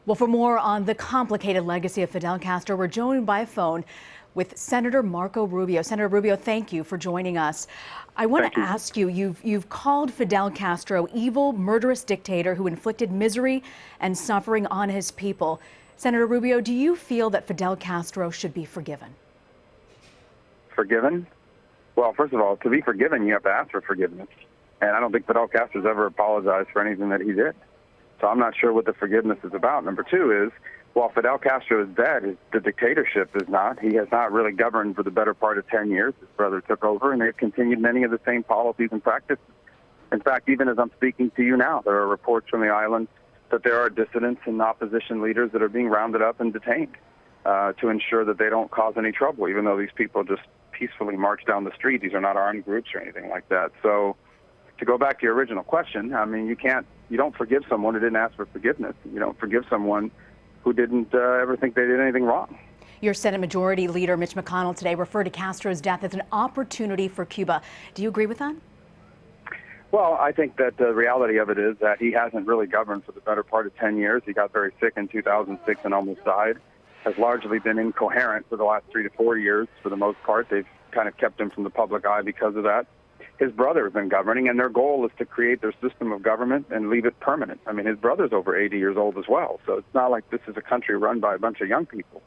Well, for more on the complicated legacy of Fidel Castro, we're joined by phone with Senator Marco Rubio. Senator Rubio, thank you for joining us. I want to ask you, you've called Fidel Castro evil, murderous dictator who inflicted misery and suffering on his people. Senator Rubio, do you feel that Fidel Castro should be forgiven? Forgiven? Well, first of all, to be forgiven, you have to ask for forgiveness. And I don't think Fidel Castro's ever apologized for anything that he did. So I'm not sure what the forgiveness is about. Number two is, while Fidel Castro is dead, the dictatorship is not. He has not really governed for the better part of 10 years. His brother took over, and they've continued many of the same policies and practices. In fact, even as I'm speaking to you now, there are reports from the island that there are dissidents and opposition leaders that are being rounded up and detained to ensure that they don't cause any trouble, even though these people just peacefully march down the street. These are not armed groups or anything like that. So to go back to your original question, I mean, you don't forgive someone who didn't ask for forgiveness. You don't forgive someone who didn't ever think they did anything wrong. Your Senate Majority Leader Mitch McConnell today referred to Castro's death as an opportunity for Cuba. Do you agree with that? Well, I think that the reality of it is that he hasn't really governed for the better part of 10 years. He got very sick in 2006 and almost died. Has largely been incoherent for the last 3 to 4 years. For the most part, they've kind of kept him from the public eye because of that. His brother has been governing, and their goal is to create their system of government and leave it permanent. I mean, his brother's over 80 years old as well, so it's not like this is a country run by a bunch of young people.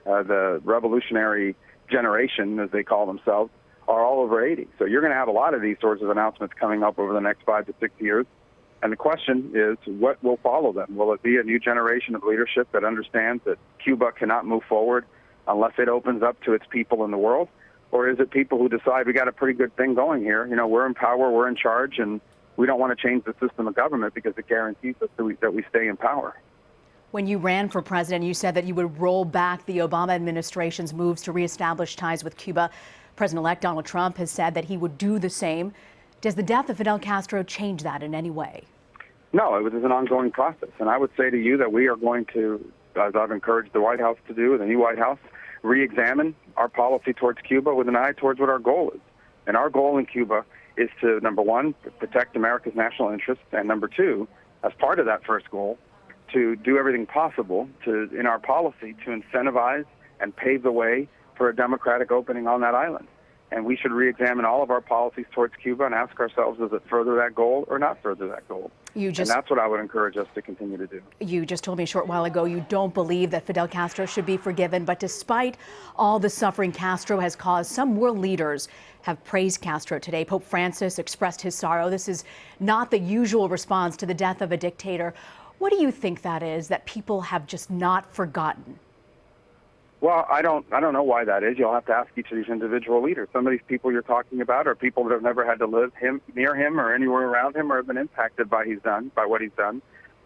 The revolutionary generation, as they call themselves, are all over 80. So you're going to have a lot of these sorts of announcements coming up over the next 5 to 6 years. And the question is, what will follow them? Will it be a new generation of leadership that understands that Cuba cannot move forward unless it opens up to its people in the world? Or is it people who decide we got a pretty good thing going here? You know, we're in power, we're in charge, and we don't want to change the system of government because it guarantees us that we stay in power. When you ran for president, you said that you would roll back the Obama administration's moves to reestablish ties with Cuba. President-elect Donald Trump has said that he would do the same. Does the death of Fidel Castro change that in any way? No, it was an ongoing process. And I would say to you that we are going to, as I've encouraged the White House to do, the new White House, re-examine our policy towards Cuba with an eye towards what our goal is. And our goal in Cuba is to, number one, protect America's national interests, and number two, as part of that first goal, to do everything possible in our policy to incentivize and pave the way for a democratic opening on that island. And we should re-examine all of our policies towards Cuba and ask ourselves, does it further that goal or not further that goal? And that's what I would encourage us to continue to do. You just told me a short while ago you don't believe that Fidel Castro should be forgiven, but despite all the suffering Castro has caused, some world leaders have praised Castro today. Pope Francis expressed his sorrow. This is not the usual response to the death of a dictator. What do you think that is, that people have just not forgotten? Well, I don't know why that is. You'll have to ask each of these individual leaders. Some of these people you're talking about are people that have never had to live near him or anywhere around him or have been impacted by what he's done.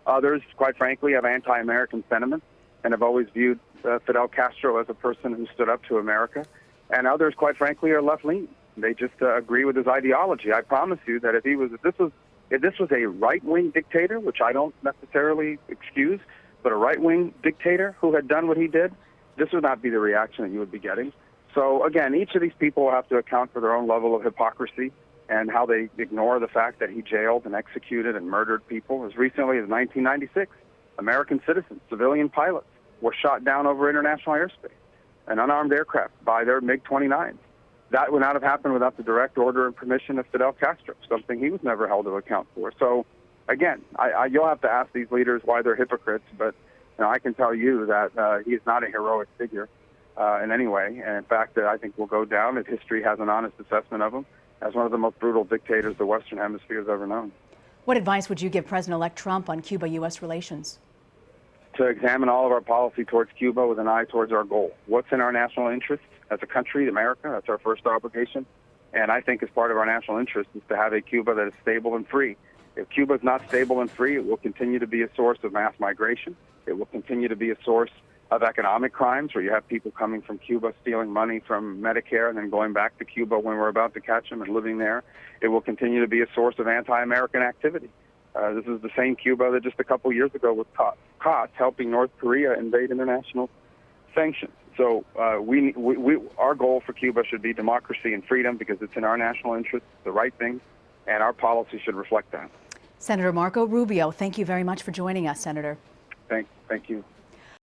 Others, quite frankly, have anti-American sentiments and have always viewed Fidel Castro as a person who stood up to America. And others, quite frankly, are left-leaning. They just agree with his ideology. I promise you that if this was a right-wing dictator, which I don't necessarily excuse, but a right-wing dictator who had done what he did, this would not be the reaction that you would be getting. So, again, each of these people will have to account for their own level of hypocrisy and how they ignore the fact that he jailed and executed and murdered people. As recently as 1996, American citizens, civilian pilots, were shot down over international airspace, an unarmed aircraft by their MiG-29s. That would not have happened without the direct order and permission of Fidel Castro, something he was never held to account for. So, again, you'll have to ask these leaders why they're hypocrites, but I can tell you that he is not a heroic figure in any way. And in fact, I think will go down if history has an honest assessment of him as one of the most brutal dictators the Western Hemisphere has ever known. What advice would you give President-elect Trump on Cuba-U.S. relations? To examine all of our policy towards Cuba with an eye towards our goal. What's in our national interest as a country, America? That's our first obligation. And I think as part of our national interest is to have a Cuba that is stable and free. If Cuba is not stable and free, it will continue to be a source of mass migration. It will continue to be a source of economic crimes where you have people coming from Cuba stealing money from Medicare and then going back to Cuba when we're about to catch them and living there. It will continue to be a source of anti-American activity. This is the same Cuba that just a couple years ago was caught helping North Korea invade international sanctions. So our goal for Cuba should be democracy and freedom because it's in our national interest, the right thing, and our policy should reflect that. Senator Marco Rubio, thank you very much for joining us, Senator. Thank you.